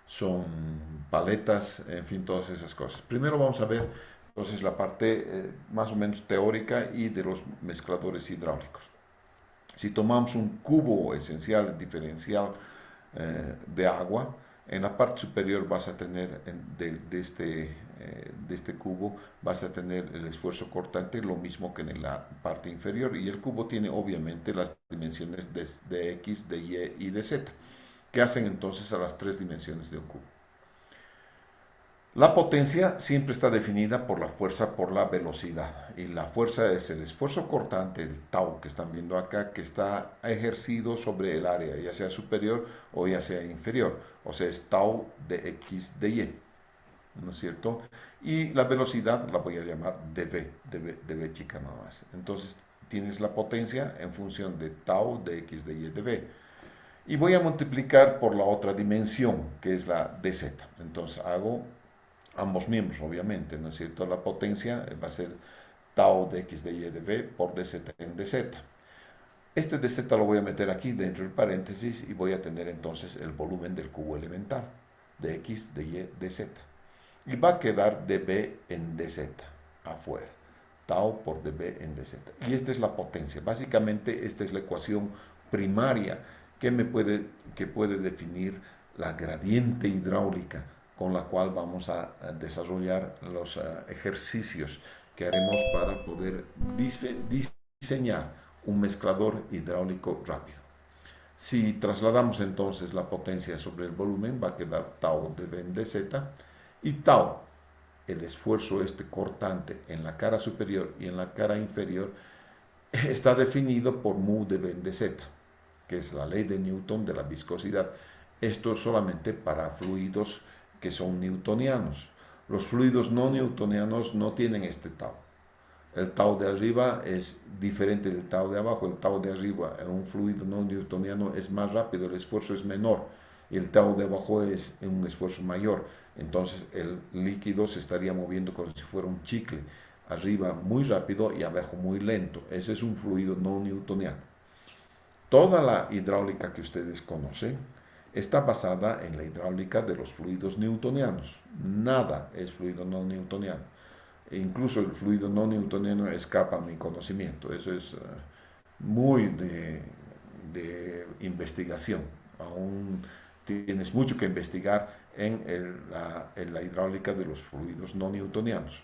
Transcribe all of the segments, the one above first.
son paletas, en fin, todas esas cosas. Primero vamos a ver entonces la parte más o menos teórica y de los mezcladores hidráulicos. Si tomamos un cubo esencial diferencial de agua, en la parte superior vas a tener de este cubo, vas a tener el esfuerzo cortante, lo mismo que en la parte inferior. Y el cubo tiene obviamente las dimensiones de X, de Y y de Z, que hacen entonces a las tres dimensiones de un cubo. La potencia siempre está definida por la fuerza por la velocidad. Y la fuerza es el esfuerzo cortante, el tau que están viendo acá, que está ejercido sobre el área, ya sea superior o ya sea inferior. O sea, es tau de x de y, ¿no es cierto? Y la velocidad la voy a llamar dv, dv chica nada más. Entonces tienes la potencia en función de tau de x de y dv. Y voy a multiplicar por la otra dimensión, que es la dz. Entonces hago ambos miembros, obviamente, ¿no es cierto? La potencia va a ser tau de x de y de v por dz en dz. Este dz lo voy a meter aquí dentro del paréntesis y voy a tener entonces el volumen del cubo elemental de x, de y, de z. Y va a quedar dv en dz afuera. Tau por dv en dz. Y esta es la potencia. Básicamente esta es la ecuación primaria que puede definir la gradiente hidráulica con la cual vamos a desarrollar los ejercicios que haremos para poder diseñar un mezclador hidráulico rápido. Si trasladamos entonces la potencia sobre el volumen, va a quedar tau de V en dz y tau, el esfuerzo este cortante en la cara superior y en la cara inferior, está definido por mu de V en dz, que es la ley de Newton de la viscosidad. Esto solamente para fluidos que son newtonianos. Los fluidos no newtonianos no tienen este tau. El tau de arriba es diferente del tau de abajo. El tau de arriba en un fluido no newtoniano es más rápido, el esfuerzo es menor. Y el tau de abajo es un esfuerzo mayor. Entonces el líquido se estaría moviendo como si fuera un chicle. Arriba muy rápido y abajo muy lento. Ese es un fluido no newtoniano. Toda la hidráulica que ustedes conocen está basada en la hidráulica de los fluidos newtonianos. Nada es fluido no newtoniano. E incluso el fluido no newtoniano escapa a mi conocimiento. Eso es muy de investigación. Aún tienes mucho que investigar en la hidráulica de los fluidos no newtonianos.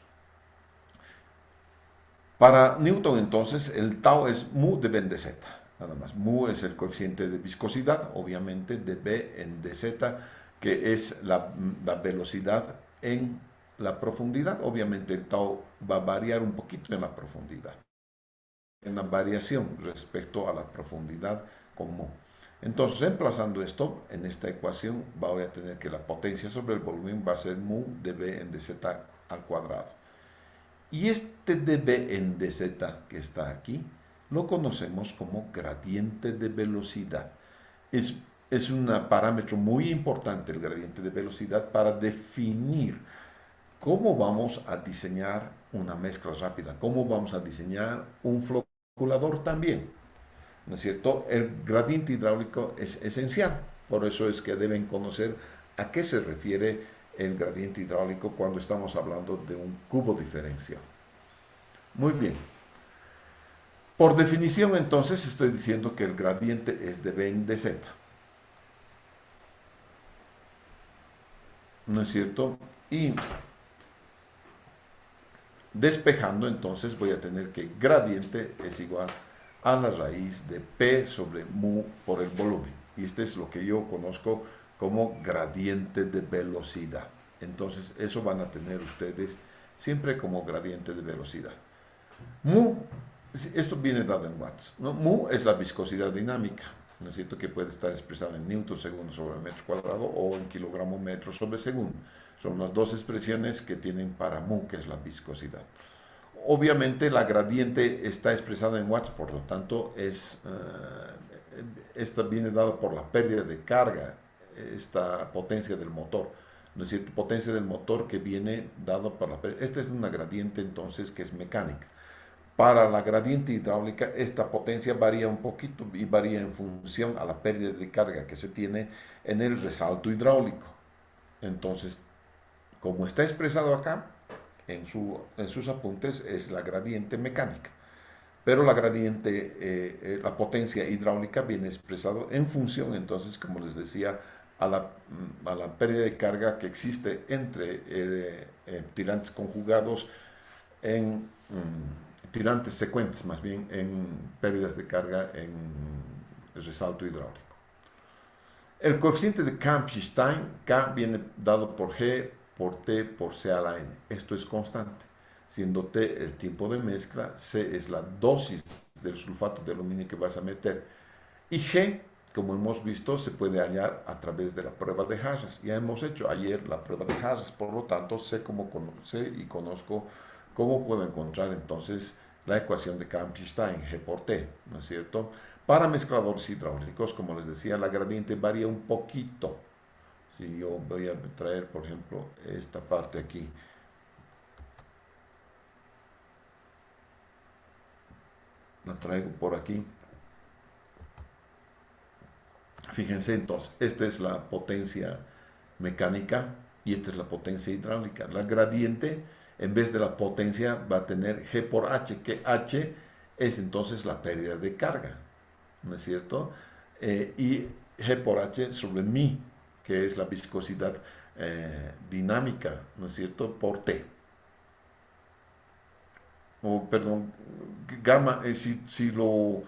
Para Newton entonces el tau es mu de B en dz. Nada más. Mu es el coeficiente de viscosidad, obviamente, de B en dz, que es la velocidad en la profundidad. Obviamente el tau va a variar un poquito en la profundidad. En la variación respecto a la profundidad con mu. Entonces, reemplazando esto en esta ecuación, voy a tener que la potencia sobre el volumen va a ser mu de B en dz al cuadrado. Y este dB en dz que está aquí, lo conocemos como gradiente de velocidad. Es un parámetro muy importante el gradiente de velocidad para definir cómo vamos a diseñar una mezcla rápida, cómo vamos a diseñar un floculador también. ¿No es cierto? El gradiente hidráulico es esencial, por eso es que deben conocer a qué se refiere el gradiente hidráulico cuando estamos hablando de un cubo diferencial. Muy bien. Por definición, entonces, estoy diciendo que el gradiente es de B en dz. ¿No es cierto? Y despejando, entonces, voy a tener que gradiente es igual a la raíz de P sobre mu por el volumen. Y este es lo que yo conozco como gradiente de velocidad. Entonces, eso van a tener ustedes siempre como gradiente de velocidad. Mu, esto viene dado en watts, ¿no? Mu es la viscosidad dinámica, ¿no es cierto? Que puede estar expresada en newton segundo sobre metro cuadrado o en kilogramo metro sobre segundo. Son las dos expresiones que tienen para mu, que es la viscosidad. Obviamente la gradiente está expresada en watts, por lo tanto esta viene dada por la pérdida de carga, esta potencia del motor. ¿No es cierto? Potencia del motor que viene dado por la pérdida. Esta es una gradiente entonces que es mecánica. Para la gradiente hidráulica, esta potencia varía un poquito y varía en función a la pérdida de carga que se tiene en el resalto hidráulico. Entonces, como está expresado acá en sus apuntes, es la gradiente mecánica. Pero la gradiente, la potencia hidráulica viene expresado en función, entonces, como les decía, a la pérdida de carga que existe entre tirantes conjugados en tirantes secuentes, más bien en pérdidas de carga en resalto hidráulico. El coeficiente de Kampstein, K viene dado por G, por T, por C a la N. Esto es constante, siendo T el tiempo de mezcla, C es la dosis del sulfato de aluminio que vas a meter. Y G, como hemos visto, se puede hallar a través de la prueba de Harris. Ya hemos hecho ayer la prueba de Harris, por lo tanto sé y conozco cómo puedo encontrar entonces la ecuación de Kampstein, G por T, ¿no es cierto? Para mezcladores hidráulicos, como les decía, la gradiente varía un poquito. Si yo voy a traer, por ejemplo, esta parte aquí, la traigo por aquí. Fíjense entonces, esta es la potencia mecánica y esta es la potencia hidráulica. La gradiente, en vez de la potencia, va a tener G por H, que H es entonces la pérdida de carga, ¿no es cierto? Y G por H sobre mi, que es la viscosidad dinámica, ¿no es cierto? Por T. O, perdón, gamma, si lo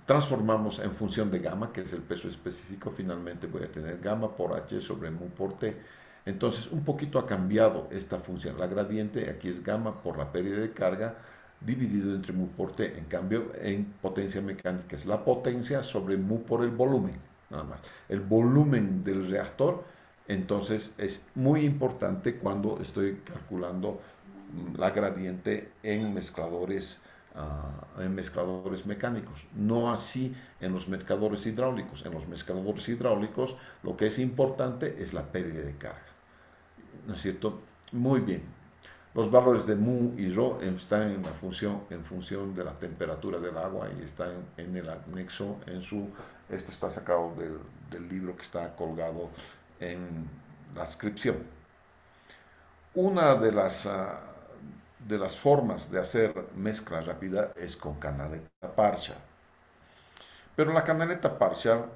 transformamos en función de gamma, que es el peso específico, finalmente voy a tener gamma por H sobre mu por T. Entonces, un poquito ha cambiado esta función. La gradiente aquí es gamma por la pérdida de carga dividido entre mu por T. En cambio, en potencia mecánica es la potencia sobre mu por el volumen, nada más. El volumen del reactor, entonces, es muy importante cuando estoy calculando la gradiente en mezcladores mecánicos, no así en los mezcladores hidráulicos. En los mezcladores hidráulicos lo que es importante es la pérdida de carga, ¿no es cierto? Muy bien. Los valores de mu y rho están en función de la temperatura del agua y están en el anexo, esto está sacado del libro que está colgado en la inscripción. Una de las formas de hacer mezcla rápida es con canaleta parcial. Pero la canaleta parcial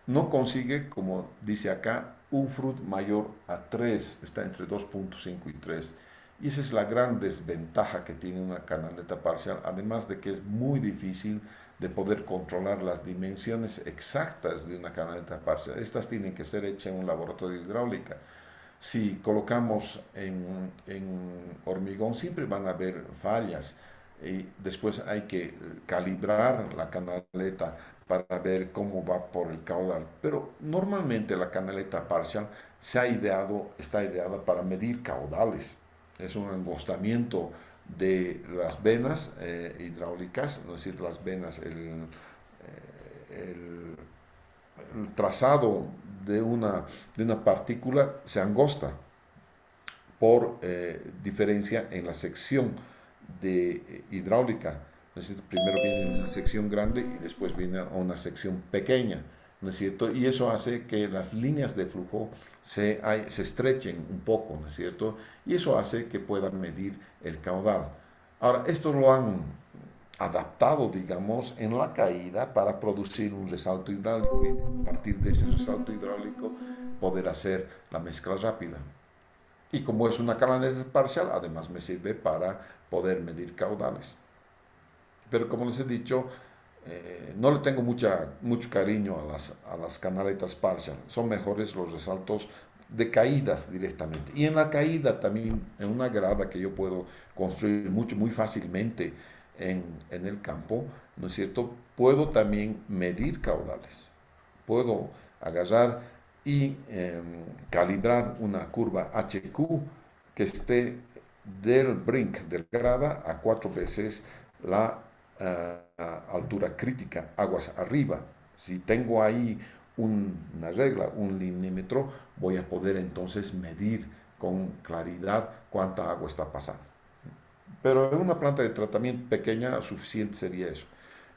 no consigue, como dice acá, un fruit mayor a 3, está entre 2.5 y 3. Y esa es la gran desventaja que tiene una canaleta parcial, además de que es muy difícil de poder controlar las dimensiones exactas de una canaleta parcial. Estas tienen que ser hechas en un laboratorio de hidráulica. Si colocamos en hormigón siempre van a haber fallas y después hay que calibrar la canaleta para ver cómo va por el caudal. Pero normalmente la canaleta parcial está ideada para medir caudales. Es un angostamiento de las venas hidráulicas, es decir, las venas, el el trazado de una partícula se angosta por diferencia en la sección de hidráulica. ¿No es cierto? Primero viene una sección grande y después viene una sección pequeña, ¿no es cierto? Y eso hace que las líneas de flujo se estrechen un poco, ¿no es cierto? Y eso hace que puedan medir el caudal. Ahora, esto lo han adaptado, digamos, en la caída para producir un resalto hidráulico y a partir de ese resalto hidráulico poder hacer la mezcla rápida. Y como es una canaleta parcial, además me sirve para poder medir caudales. Pero como les he dicho, no le tengo mucho cariño a las canaletas parcial. Son mejores los resaltos de caídas directamente. Y en la caída también, en una grada que yo puedo construir muy fácilmente en el campo, ¿no es cierto? Puedo también medir caudales. Puedo agarrar y calibrar una curva HQ que esté del brink del grada a 4 veces la altura crítica, aguas arriba. Si tengo ahí una regla, un linímetro, voy a poder entonces medir con claridad cuánta agua está pasando. Pero en una planta de tratamiento pequeña, suficiente sería eso.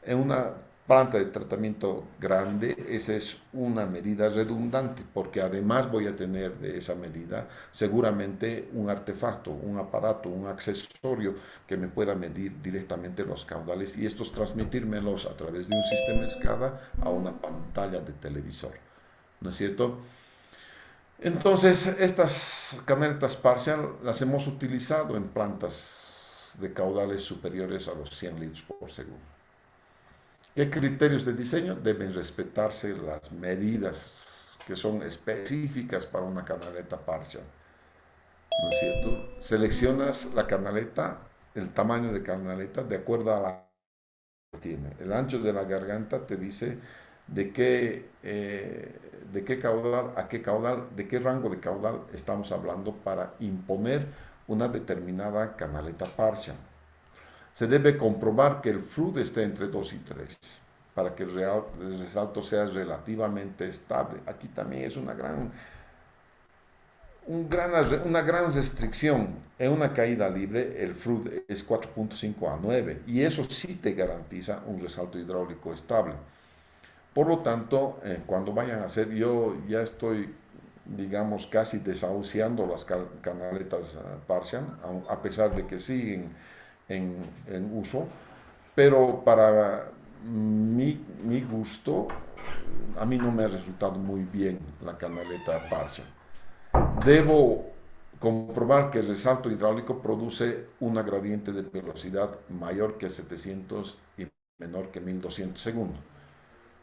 En una planta de tratamiento grande, esa es una medida redundante, porque además voy a tener de esa medida seguramente un artefacto, un aparato, un accesorio que me pueda medir directamente los caudales y estos transmitírmelos a través de un sistema SCADA a una pantalla de televisor. ¿No es cierto? Entonces, estas canaletas parcial las hemos utilizado en plantas de caudales superiores a los 100 litros por segundo. ¿Qué criterios de diseño? Deben respetarse las medidas que son específicas para una canaleta parcial. ¿No es cierto? Seleccionas la canaleta, el tamaño de canaleta, de acuerdo a la que tiene. El ancho de la garganta te dice de qué caudal a qué caudal, de qué rango de caudal estamos hablando para imponer una determinada canaleta parcial. Se debe comprobar que el flood esté entre 2 y 3 para que el resalto sea relativamente estable. Aquí también es una gran restricción. En una caída libre el flood es 4.5 a 9 y eso sí te garantiza un resalto hidráulico estable. Por lo tanto, cuando vayan a hacer, yo ya estoy, digamos, casi desahuciando las canaletas Partian, a pesar de que siguen en uso, pero para mi gusto, a mí no me ha resultado muy bien la canaleta Partian. Debo comprobar que el resalto hidráulico produce una gradiente de velocidad mayor que 700 y menor que 1200 segundos.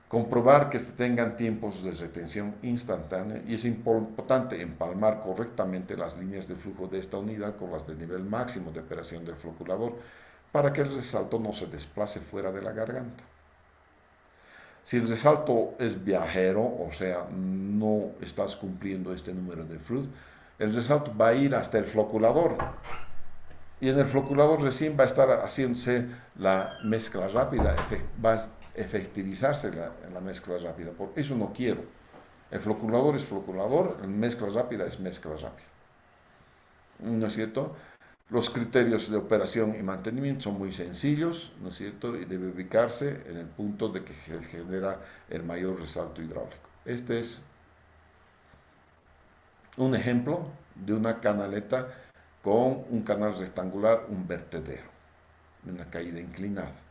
Comprobar que tengan tiempos de retención instantánea y es importante empalmar correctamente las líneas de flujo de esta unidad con las del nivel máximo de operación del floculador para que el resalto no se desplace fuera de la garganta. Si el resalto es viajero, o sea, no estás cumpliendo este número de flood, el resalto va a ir hasta el floculador y en el floculador recién va a estar haciéndose la mezcla rápida, va a efectivizarse la mezcla rápida. Por eso no quiero. El floculador es floculador, la mezcla rápida es mezcla rápida. ¿No es cierto? Los criterios de operación y mantenimiento son muy sencillos, ¿no es cierto? Y debe ubicarse en el punto de que genera el mayor resalto hidráulico. Este es un ejemplo de una canaleta con un canal rectangular, un vertedero, una caída inclinada.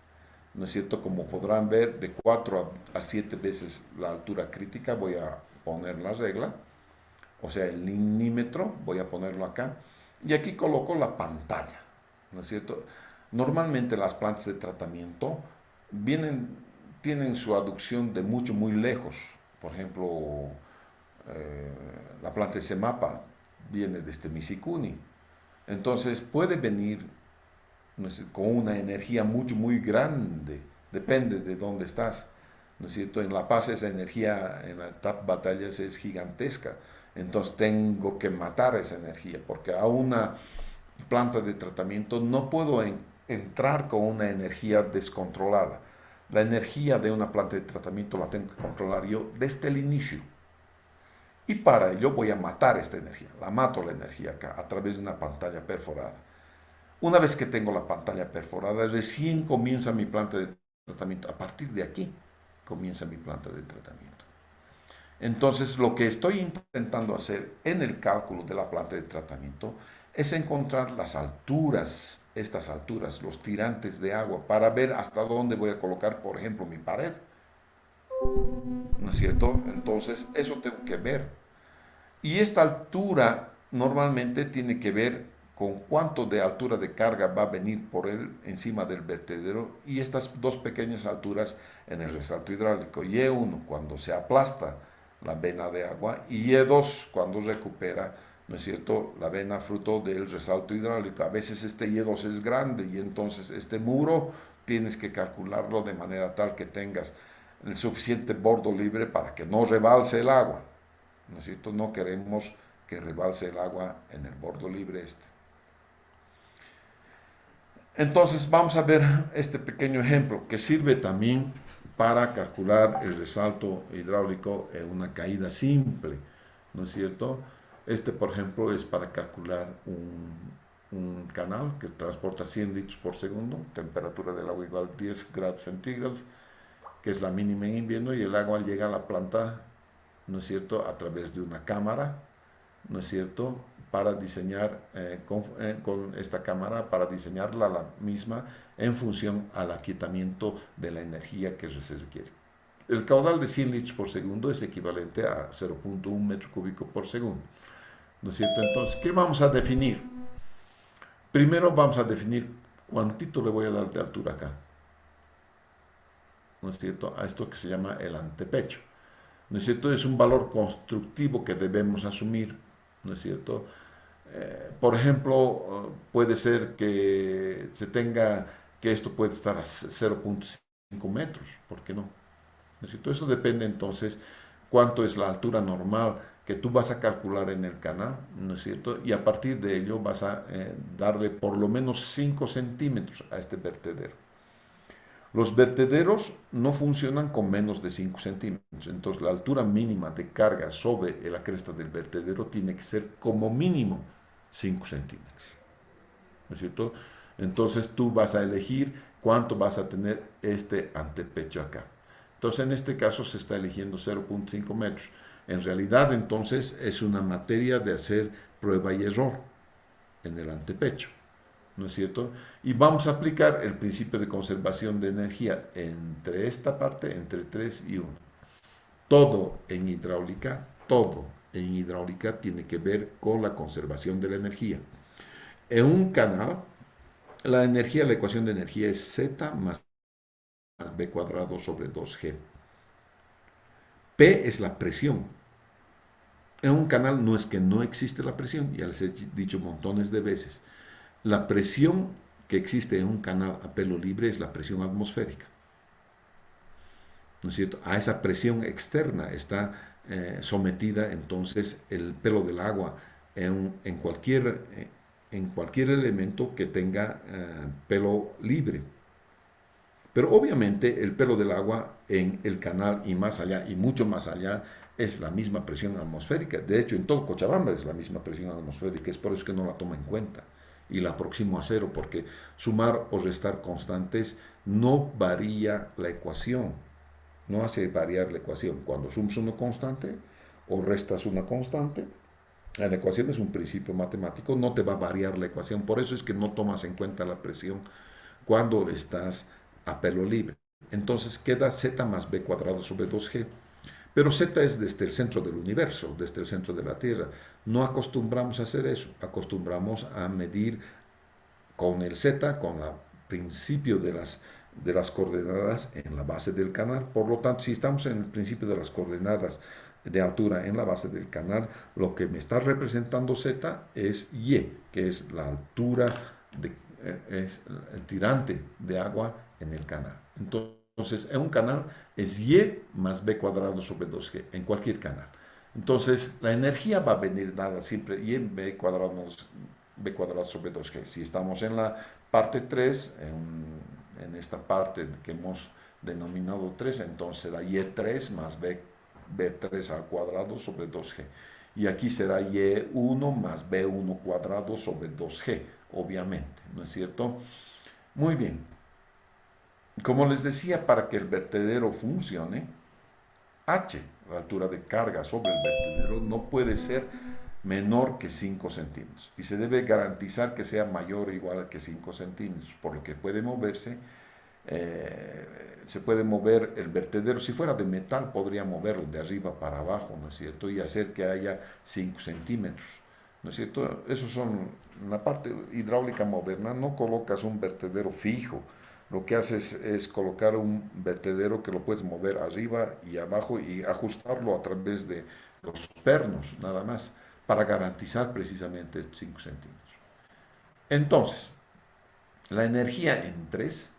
¿No es cierto? Como podrán ver, de 4 a 7 veces la altura crítica voy a poner la regla, o sea, el linímetro, voy a ponerlo acá, y aquí coloco la pantalla, ¿no es cierto? Normalmente las plantas de tratamiento tienen su aducción de mucho, muy lejos. Por ejemplo, eh, la planta de Semapa viene desde Misicuni. Entonces puede venir, ¿no es, con una energía mucho, muy grande, depende de dónde estás, ¿no es cierto? En La Paz esa energía en la TAP batallas es gigantesca, entonces tengo que matar esa energía, porque a una planta de tratamiento no puedo entrar con una energía descontrolada. La energía de una planta de tratamiento la tengo que controlar yo desde el inicio. Y para ello voy a matar esta energía, la mato la energía acá a través de una pantalla perforada. Una vez que tengo la pantalla perforada, recién comienza mi planta de tratamiento. A partir de aquí comienza mi planta de tratamiento. Entonces, lo que estoy intentando hacer en el cálculo de la planta de tratamiento es encontrar las alturas, estas alturas, los tirantes de agua, para ver hasta dónde voy a colocar, por ejemplo, mi pared. ¿No es cierto? Entonces, eso tengo que ver. Y esta altura normalmente tiene que ver con cuánto de altura de carga va a venir por él encima del vertedero y estas dos pequeñas alturas en el resalto hidráulico. Y1 cuando se aplasta la vena de agua y Y2 cuando recupera, ¿no es cierto?, la vena fruto del resalto hidráulico. A veces este Y2 es grande y entonces este muro tienes que calcularlo de manera tal que tengas el suficiente bordo libre para que no rebalse el agua. ¿No es cierto? No queremos que rebalse el agua en el bordo libre este. Entonces vamos a ver este pequeño ejemplo que sirve también para calcular el resalto hidráulico en una caída simple, ¿no es cierto? Este, por ejemplo, es para calcular un canal que transporta 100 litros por segundo, temperatura del agua igual 10 grados centígrados, que es la mínima en invierno, y el agua llega a la planta, ¿no es cierto?, a través de una cámara, ¿no es cierto?, para diseñar con esta cámara, para diseñarla la misma en función al aquietamiento de la energía que se requiere. El caudal de 100 litros por segundo es equivalente a 0.1 metro cúbico por segundo, ¿no es cierto? Entonces, ¿qué vamos a definir? Primero vamos a definir cuántito le voy a dar de altura acá, ¿no es cierto?, a esto que se llama el antepecho, ¿no es cierto? Es un valor constructivo que debemos asumir, ¿no es cierto? Por ejemplo, puede ser que se tenga que esto puede estar a 0.5 metros, ¿por qué no? ¿No es cierto? Eso depende entonces cuánto es la altura normal que tú vas a calcular en el canal, ¿no es cierto? Y a partir de ello vas a darle por lo menos 5 centímetros a este vertedero. Los vertederos no funcionan con menos de 5 centímetros, entonces la altura mínima de carga sobre la cresta del vertedero tiene que ser como mínimo 5 centímetros, ¿no es cierto? Entonces tú vas a elegir cuánto vas a tener este antepecho acá. Entonces en este caso se está eligiendo 0.5 metros. En realidad entonces es una materia de hacer prueba y error en el antepecho, ¿no es cierto? Y vamos a aplicar el principio de conservación de energía entre esta parte, entre 3 y 1. Todo en hidráulica tiene que ver con la conservación de la energía. En un canal, la energía, la ecuación de energía es Z más B cuadrado sobre 2G. P es la presión. En un canal no es que no existe la presión, ya les he dicho montones de veces. La presión que existe en un canal a pelo libre es la presión atmosférica, ¿no es cierto? A esa presión externa está sometida entonces el pelo del agua en cualquier elemento que tenga pelo libre. Pero obviamente el pelo del agua en el canal y más allá, y mucho más allá, es la misma presión atmosférica. De hecho, en todo Cochabamba es la misma presión atmosférica, es por eso que no la toma en cuenta y la aproximo a cero, porque sumar o restar constantes no varía la ecuación, no hace variar la ecuación. Cuando sumas una constante o restas una constante, la ecuación es un principio matemático, no te va a variar la ecuación, por eso es que no tomas en cuenta la presión cuando estás a pelo libre. Entonces queda z más b cuadrado sobre 2g. Pero z es desde el centro del universo, desde el centro de la Tierra. No acostumbramos a hacer eso, acostumbramos a medir con el z, con el principio de las coordenadas en la base del canal. Por lo tanto, si estamos en el principio de las coordenadas de altura en la base del canal, lo que me está representando z es y, que es la altura, es el tirante de agua en el canal. Entonces, en un canal es y más b cuadrado sobre 2g, en cualquier canal. Entonces, la energía va a venir dada siempre y en b cuadrado sobre 2g. Si estamos en la parte 3, en esta parte que hemos denominado 3, entonces será y3 más b3 al cuadrado sobre 2g. Y aquí será y1 más b1 cuadrado sobre 2g, obviamente, ¿no es cierto? Muy bien. Como les decía, para que el vertedero funcione, h, la altura de carga sobre el vertedero, no puede ser menor que 5 centímetros y se debe garantizar que sea mayor o igual que 5 centímetros, por lo que puede moverse, se puede mover el vertedero. Si fuera de metal podría moverlo de arriba para abajo, ¿no es cierto? Y hacer que haya 5 centímetros, ¿no es cierto? Eso son, en la parte hidráulica moderna no colocas un vertedero fijo, lo que haces es colocar un vertedero que lo puedes mover arriba y abajo y ajustarlo a través de los pernos, nada más, para garantizar precisamente 5 centímetros. Entonces, la energía en 3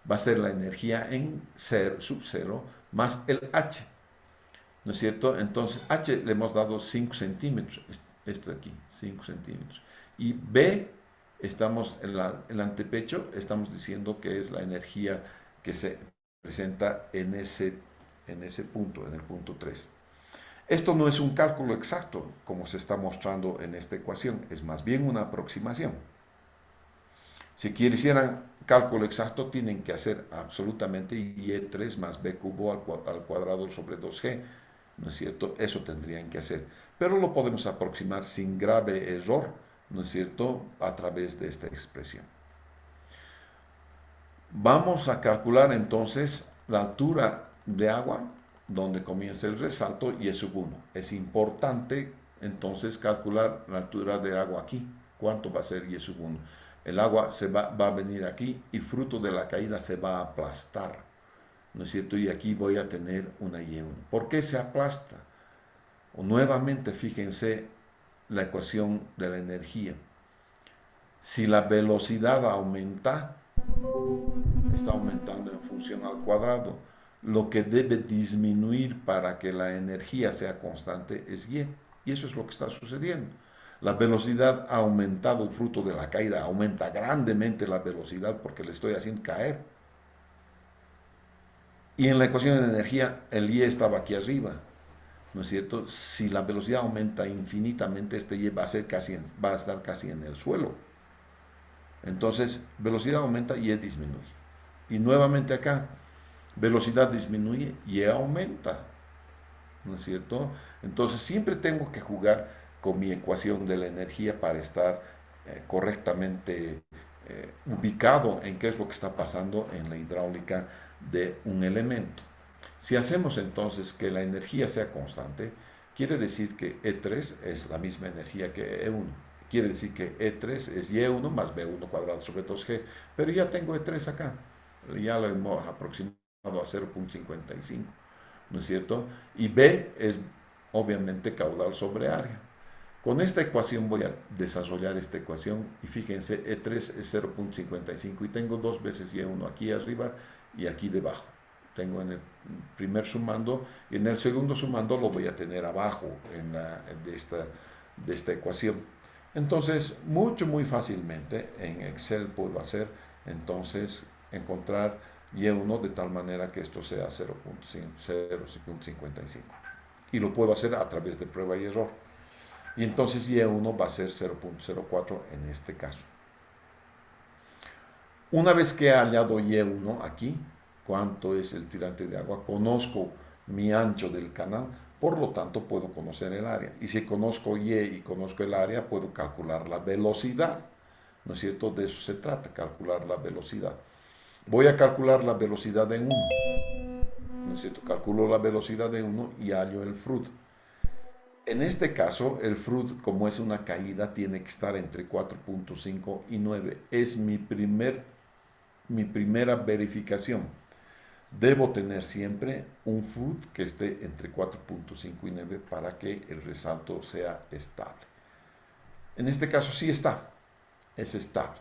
va a ser la energía en sub 0 más el H, ¿no es cierto? Entonces, H le hemos dado 5 centímetros, esto de aquí, 5 centímetros. Y B, estamos en el antepecho, estamos diciendo que es la energía que se presenta en ese punto, en el punto 3. Esto no es un cálculo exacto, como se está mostrando en esta ecuación, es más bien una aproximación. Si quisieran cálculo exacto, tienen que hacer absolutamente y3 más b cubo al cuadrado sobre 2g, ¿no es cierto? Eso tendrían que hacer. Pero lo podemos aproximar sin grave error, ¿no es cierto?, a través de esta expresión. Vamos a calcular entonces la altura de agua donde comienza el resalto y es sub 1. Es importante entonces calcular la altura de agua aquí. ¿Cuánto va a ser y es sub 1? El agua va a venir aquí y fruto de la caída se va a aplastar, ¿no es cierto? Y aquí voy a tener una Y1. ¿Por qué se aplasta? O nuevamente fíjense la ecuación de la energía. Si la velocidad aumenta, está aumentando en función al cuadrado. Lo que debe disminuir para que la energía sea constante es Y. Y eso es lo que está sucediendo. La velocidad ha aumentado fruto de la caída, aumenta grandemente la velocidad porque le estoy haciendo caer. Y en la ecuación de energía, el Y estaba aquí arriba, ¿no es cierto? Si la velocidad aumenta infinitamente, este Y va a estar casi en el suelo. Entonces, velocidad aumenta, Y disminuye. Y nuevamente acá, velocidad disminuye, Y aumenta, ¿no es cierto? Entonces, siempre tengo que jugar con mi ecuación de la energía para estar correctamente ubicado en qué es lo que está pasando en la hidráulica de un elemento. Si hacemos entonces que la energía sea constante, quiere decir que E3 es la misma energía que E1. Quiere decir que E3 es Y1 más B1 cuadrado sobre 2G. Pero ya tengo E3 acá. Ya lo hemos aproximado a 0.55. ¿No es cierto? Y B es obviamente caudal sobre área. Con esta ecuación voy a desarrollar esta ecuación y fíjense, E3 es 0.55 y tengo dos veces Y1 aquí arriba y aquí debajo. Tengo en el primer sumando y en el segundo sumando lo voy a tener abajo de esta ecuación. Entonces, muy fácilmente en Excel puedo hacer, entonces, encontrar Y1 de tal manera que esto sea 0.55. Y lo puedo hacer a través de prueba y error. Y entonces Y1 va a ser 0.04 en este caso. Una vez que he hallado Y1 aquí, cuánto es el tirante de agua, conozco mi ancho del canal, por lo tanto puedo conocer el área. Y si conozco Y conozco el área, puedo calcular la velocidad. ¿No es cierto? De eso se trata, calcular la velocidad. Voy a calcular la velocidad de 1. ¿No es cierto? Calculo la velocidad de 1 y hallo el fruto. En este caso, el fruit, como es una caída, tiene que estar entre 4.5 y 9. Es mi primera verificación. Debo tener siempre un fruit que esté entre 4.5 y 9 para que el resalto sea estable. En este caso sí está, es estable.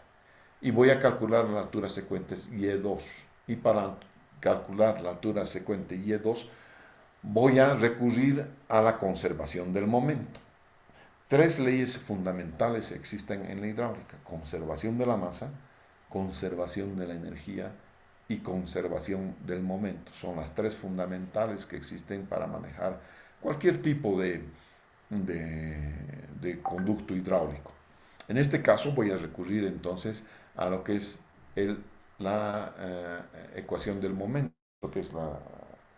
Y voy a calcular la altura secuente Y2. Y para calcular la altura secuente Y2, voy a recurrir a la conservación del momento. Tres leyes fundamentales existen en la hidráulica: conservación de la masa, conservación de la energía y conservación del momento. Son las tres fundamentales que existen para manejar cualquier tipo de conducto hidráulico. En este caso voy a recurrir entonces a lo que es la ecuación del momento, que es la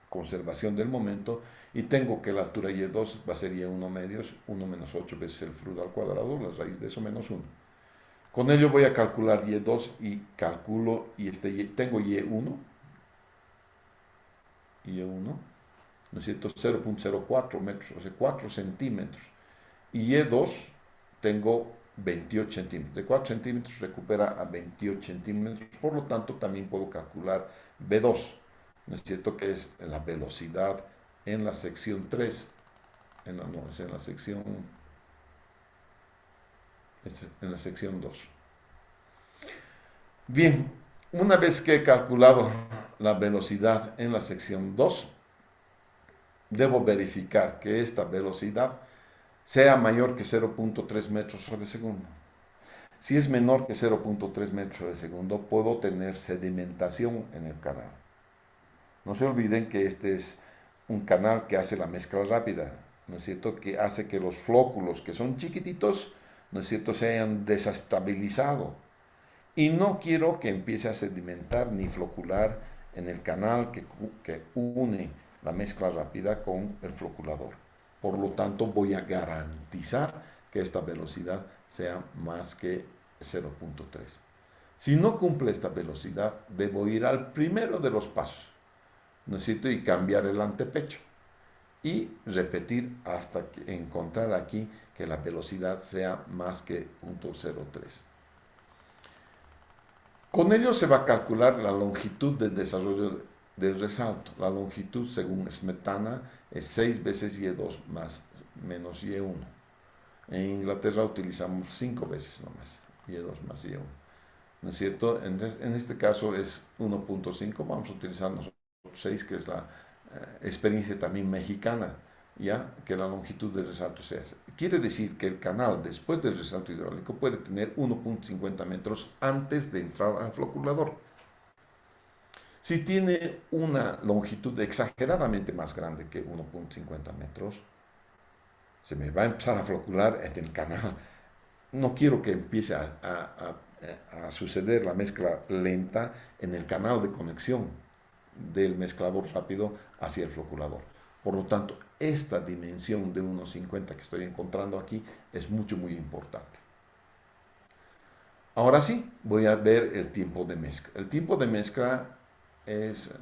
conservación del momento, y tengo que la altura Y2 va a ser Y1 medios, 1 menos 8 veces el fruto al cuadrado, la raíz de eso menos 1. Con ello voy a calcular Y2 y calculo, tengo Y1, ¿no es cierto? 0.04 metros, o sea, 4 centímetros. Y Y2 tengo 28 centímetros. De 4 centímetros recupera a 28 centímetros, por lo tanto también puedo calcular B2, ¿no es cierto? Que es la velocidad en la sección 3, no, es en la sección 2. Bien, una vez que he calculado la velocidad en la sección 2, debo verificar que esta velocidad sea mayor que 0.3 metros sobre segundo. Si es menor que 0.3 metros sobre segundo, puedo tener sedimentación en el canal. No se olviden que este es un canal que hace la mezcla rápida, ¿no es cierto? Que hace que los flóculos, que son chiquititos, ¿no es cierto?, se hayan desestabilizado. Y no quiero que empiece a sedimentar ni flocular en el canal que une la mezcla rápida con el floculador. Por lo tanto, voy a garantizar que esta velocidad sea más que 0.3. Si no cumple esta velocidad, debo ir al primero de los pasos. Necesito y cambiar el antepecho y repetir hasta encontrar aquí que la velocidad sea más que 0.03. Con ello se va a calcular la longitud del desarrollo del resalto. La longitud, según Smetana, es 6 veces Y2 más menos Y1. En Inglaterra utilizamos 5 veces nomás, Y2 más Y1. ¿No es cierto? En este caso es 1.5, vamos a utilizar nosotros 6, que es la experiencia también mexicana, ya que la longitud del resalto sea esa. Quiere decir que el canal después del resalto hidráulico puede tener 1.50 metros antes de entrar al floculador. Si tiene una longitud exageradamente más grande que 1.50 metros, se me va a empezar a flocular en el canal. No quiero que empiece a suceder la mezcla lenta en el canal de conexión del mezclador rápido hacia el floculador. Por lo tanto, esta dimensión de 1.50 que estoy encontrando aquí es muy importante. Ahora sí, voy a ver el tiempo de mezcla. El tiempo de mezcla es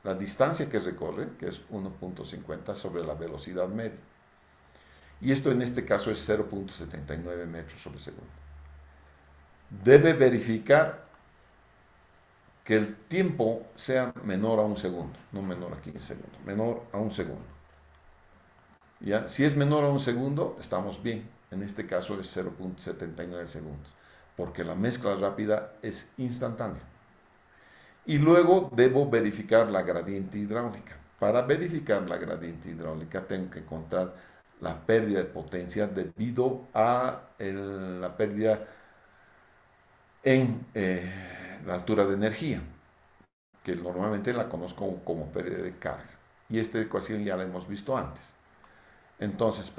la distancia que recorre, que es 1.50 sobre la velocidad media. Y esto en este caso es 0.79 metros sobre segundo. Debe verificar que el tiempo sea menor a un segundo, no menor a 15 segundos, menor a un segundo. ¿Ya? Si es menor a un segundo, estamos bien. En este caso es 0.79 segundos, porque la mezcla rápida es instantánea. Y luego debo verificar la gradiente hidráulica. Para verificar la gradiente hidráulica tengo que encontrar la pérdida de potencia debido a la pérdida en la altura de energía, que normalmente la conozco como pérdida de carga. Y esta ecuación ya la hemos visto antes. Entonces,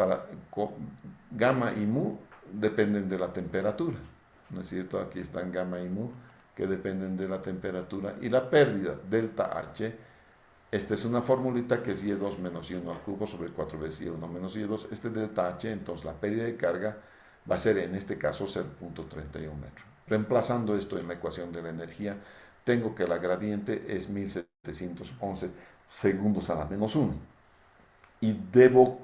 gamma y mu dependen de la temperatura, ¿no es cierto? Aquí están gamma y mu, que dependen de la temperatura. Y la pérdida, delta H, esta es una formulita que es Y2 menos Y1 al cubo sobre 4 veces Y1 menos Y2. Este es delta H, entonces la pérdida de carga va a ser en este caso 0.31 metros. Reemplazando esto en la ecuación de la energía, tengo que la gradiente es 1711 segundos a la menos 1. Y debo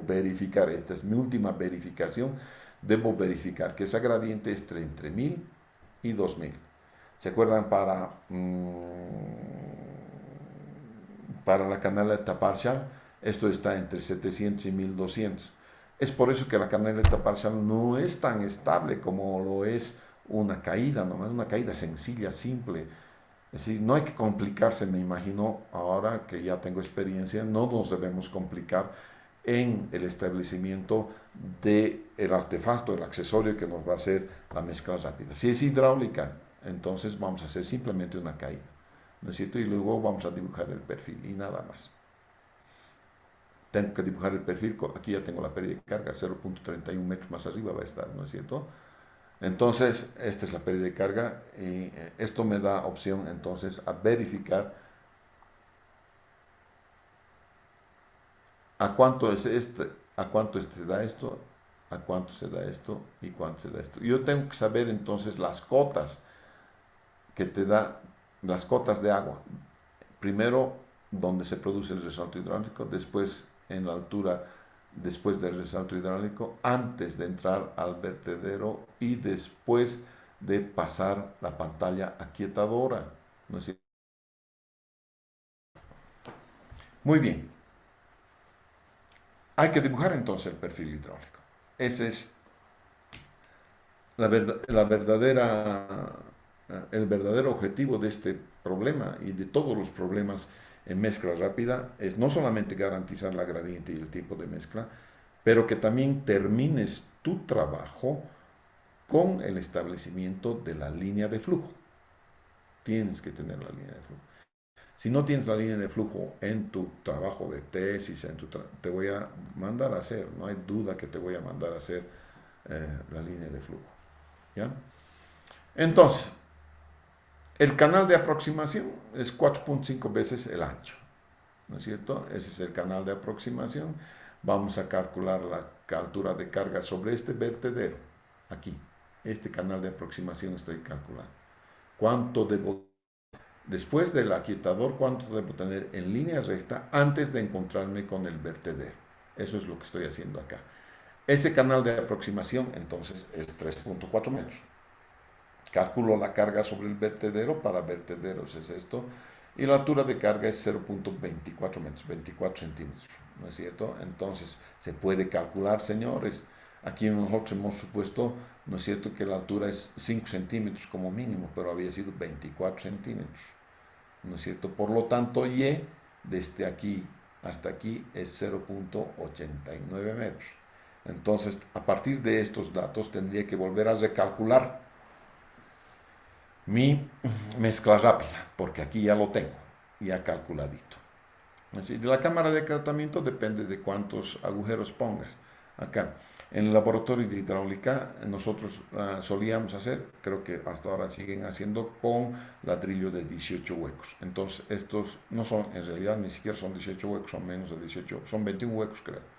verificar, esta es mi última verificación, debo verificar que esa gradiente esté entre 1000 y 2000. ¿Se acuerdan para la canaleta parcial? Esto está entre 700 y 1200. Es por eso que la canaleta parcial no es tan estable como lo es una caída, nomás una caída sencilla, simple. Es decir, no hay que complicarse, me imagino, ahora que ya tengo experiencia, no nos debemos complicar en el establecimiento del artefacto, el accesorio que nos va a hacer la mezcla rápida. Si es hidráulica, entonces vamos a hacer simplemente una caída, ¿no es cierto? Y luego vamos a dibujar el perfil y nada más. Tengo que dibujar el perfil, aquí ya tengo la pérdida de carga, 0.31 metros más arriba va a estar, ¿no es cierto? Entonces, esta es la pérdida de carga y esto me da opción entonces a verificar a cuánto es a cuánto se da esto, a cuánto se da esto y cuánto se da esto. Yo tengo que saber entonces las cotas que te da, las cotas de agua. Primero, donde se produce el resalto hidráulico, después en la altura después del resalto hidráulico, antes de entrar al vertedero y después de pasar la pantalla aquietadora. ¿No es cierto? Muy bien, hay que dibujar entonces el perfil hidráulico. Ese es la verdadera, el verdadero objetivo de este problema y de todos los problemas en mezcla rápida es no solamente garantizar la gradiente y el tiempo de mezcla, pero que también termines tu trabajo con el establecimiento de la línea de flujo. Tienes que tener la línea de flujo. Si no tienes la línea de flujo en tu trabajo de tesis, te voy a mandar a hacer, no hay duda que te voy a mandar a hacer la línea de flujo. ¿Ya? Entonces, el canal de aproximación es 4.5 veces el ancho, ¿no es cierto? Ese es el canal de aproximación. Vamos a calcular la altura de carga sobre este vertedero, aquí. Este canal de aproximación estoy calculando. ¿Cuánto debo, después del aquietador, cuánto debo tener en línea recta antes de encontrarme con el vertedero? Eso es lo que estoy haciendo acá. Ese canal de aproximación entonces es 3.4 metros. Calculo la carga sobre el vertedero, para vertederos es esto, y la altura de carga es 0.24 metros, 24 centímetros, ¿no es cierto? Entonces se puede calcular, señores. Aquí nosotros hemos supuesto, ¿no es cierto?, que la altura es 5 centímetros como mínimo, pero había sido 24 centímetros, ¿no es cierto? Por lo tanto, Y desde aquí hasta aquí es 0.89 metros. Entonces, a partir de estos datos tendría que volver a recalcular mi mezcla rápida, porque aquí ya lo tengo, ya calculadito. Así, de la cámara de acatamiento depende de cuántos agujeros pongas. Acá, en el laboratorio de hidráulica, nosotros solíamos hacer, creo que hasta ahora siguen haciendo, con ladrillo de 18 huecos. Entonces, estos no son, en realidad, ni siquiera son 18 huecos, son menos de 18, son 21 huecos, creo.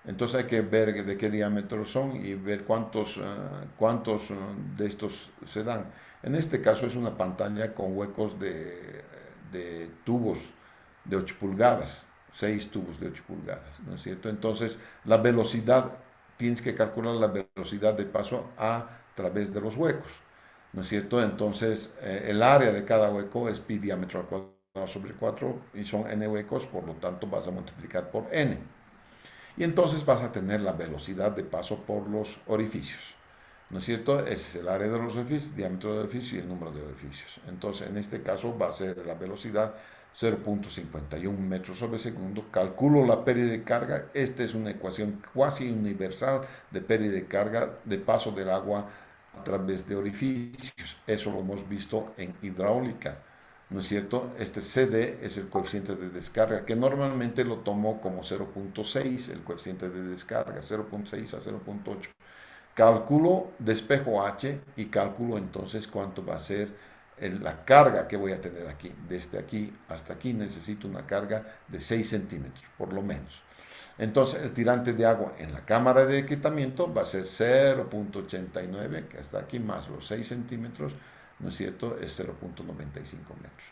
Entonces hay que ver de qué diámetro son y ver cuántos de estos se dan. En este caso es una pantalla con huecos de tubos de 8 pulgadas, 6 tubos de 8 pulgadas, ¿no es cierto? Entonces la velocidad, tienes que calcular la velocidad de paso a través de los huecos, ¿no es cierto? Entonces el área de cada hueco es pi diámetro al cuadrado sobre 4 y son n huecos, por lo tanto vas a multiplicar por n. Y entonces vas a tener la velocidad de paso por los orificios. ¿No es cierto? Ese es el área de los orificios, diámetro del orificio y el número de orificios. Entonces, en este caso va a ser la velocidad 0.51 metros sobre segundo. Calculo la pérdida de carga. Esta es una ecuación cuasi universal de pérdida de carga de paso del agua a través de orificios. Eso lo hemos visto en hidráulica. ¿No es cierto? Este CD es el coeficiente de descarga, que normalmente lo tomo como 0.6, el coeficiente de descarga, 0.6 a 0.8. Calculo despejo H y calculo entonces cuánto va a ser la carga que voy a tener aquí. Desde aquí hasta aquí necesito una carga de 6 centímetros, por lo menos. Entonces el tirante de agua en la cámara de aquietamiento va a ser 0.89, que hasta aquí, más los 6 centímetros, ¿no es cierto? Es 0.95 metros.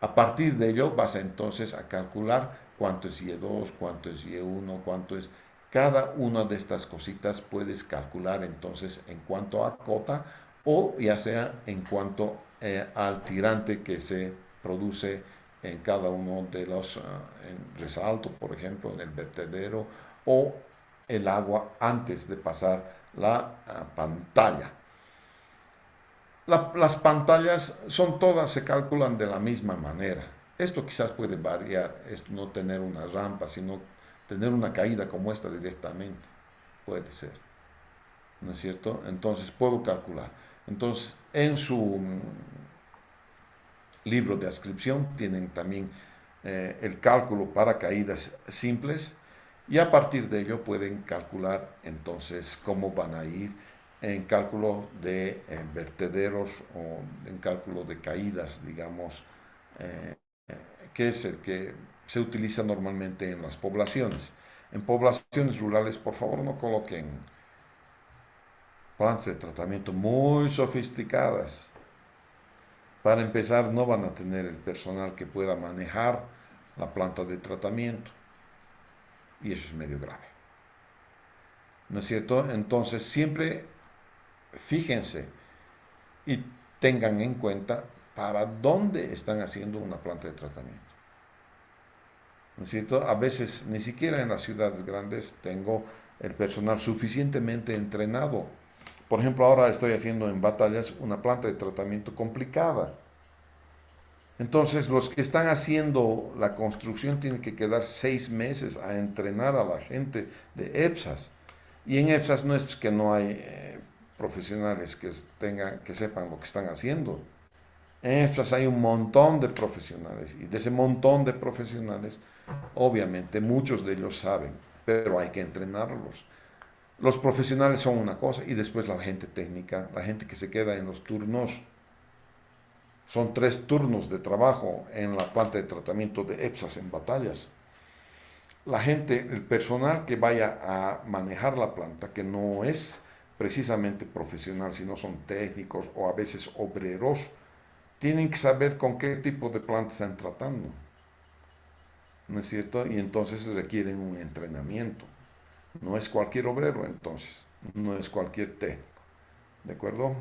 A partir de ello vas entonces a calcular cuánto es Y2, cuánto es Y1, cuánto es... Cada una de estas cositas puedes calcular entonces en cuanto a cota o ya sea en cuanto al tirante que se produce en cada uno de los, en resalto, por ejemplo, en el vertedero, o el agua antes de pasar la pantalla. Las pantallas son todas, se calculan de la misma manera. Esto quizás puede variar, esto no tener una rampa, sino tener una caída como esta directamente. Puede ser, ¿no es cierto? Entonces puedo calcular. Entonces, en su libro de ascripción tienen también el cálculo para caídas simples y a partir de ello pueden calcular entonces cómo van a ir en cálculo de vertederos o en cálculo de caídas, digamos, eh, que es el que se utiliza normalmente en las poblaciones. En poblaciones rurales, por favor, no coloquen plantas de tratamiento muy sofisticadas. Para empezar, no van a tener el personal que pueda manejar la planta de tratamiento y eso es medio grave. ¿No es cierto? Entonces, siempre fíjense y tengan en cuenta para dónde están haciendo una planta de tratamiento. ¿No es cierto? A veces ni siquiera en las ciudades grandes tengo el personal suficientemente entrenado. Por ejemplo, ahora estoy haciendo en Batallas una planta de tratamiento complicada. Entonces, los que están haciendo la construcción tienen que quedar 6 meses a entrenar a la gente de EPSAS. Y en EPSAS no es que no hay profesionales que sepan lo que están haciendo. En EPSAS hay un montón de profesionales y de ese montón de profesionales, obviamente muchos de ellos saben, pero hay que entrenarlos. Los profesionales son una cosa y después la gente técnica, la gente que se queda en los turnos. Son 3 turnos de trabajo en la planta de tratamiento de EPSAS en Batallas. La gente, el personal que vaya a manejar la planta, que no es precisamente profesional, sino son técnicos o a veces obreros, tienen que saber con qué tipo de planta están tratando, ¿no es cierto? Y entonces requieren un entrenamiento. No es cualquier obrero, entonces, no es cualquier técnico, ¿de acuerdo?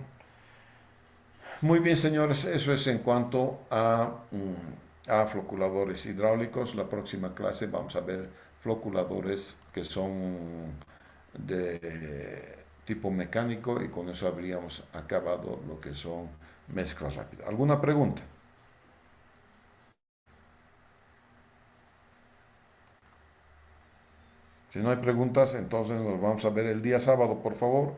Muy bien, señores, eso es en cuanto a floculadores hidráulicos. La próxima clase vamos a ver floculadores que son de tipo mecánico y con eso habríamos acabado lo que son mezclas rápidas. ¿Alguna pregunta? Si no hay preguntas, entonces nos vamos a ver el día sábado, por favor.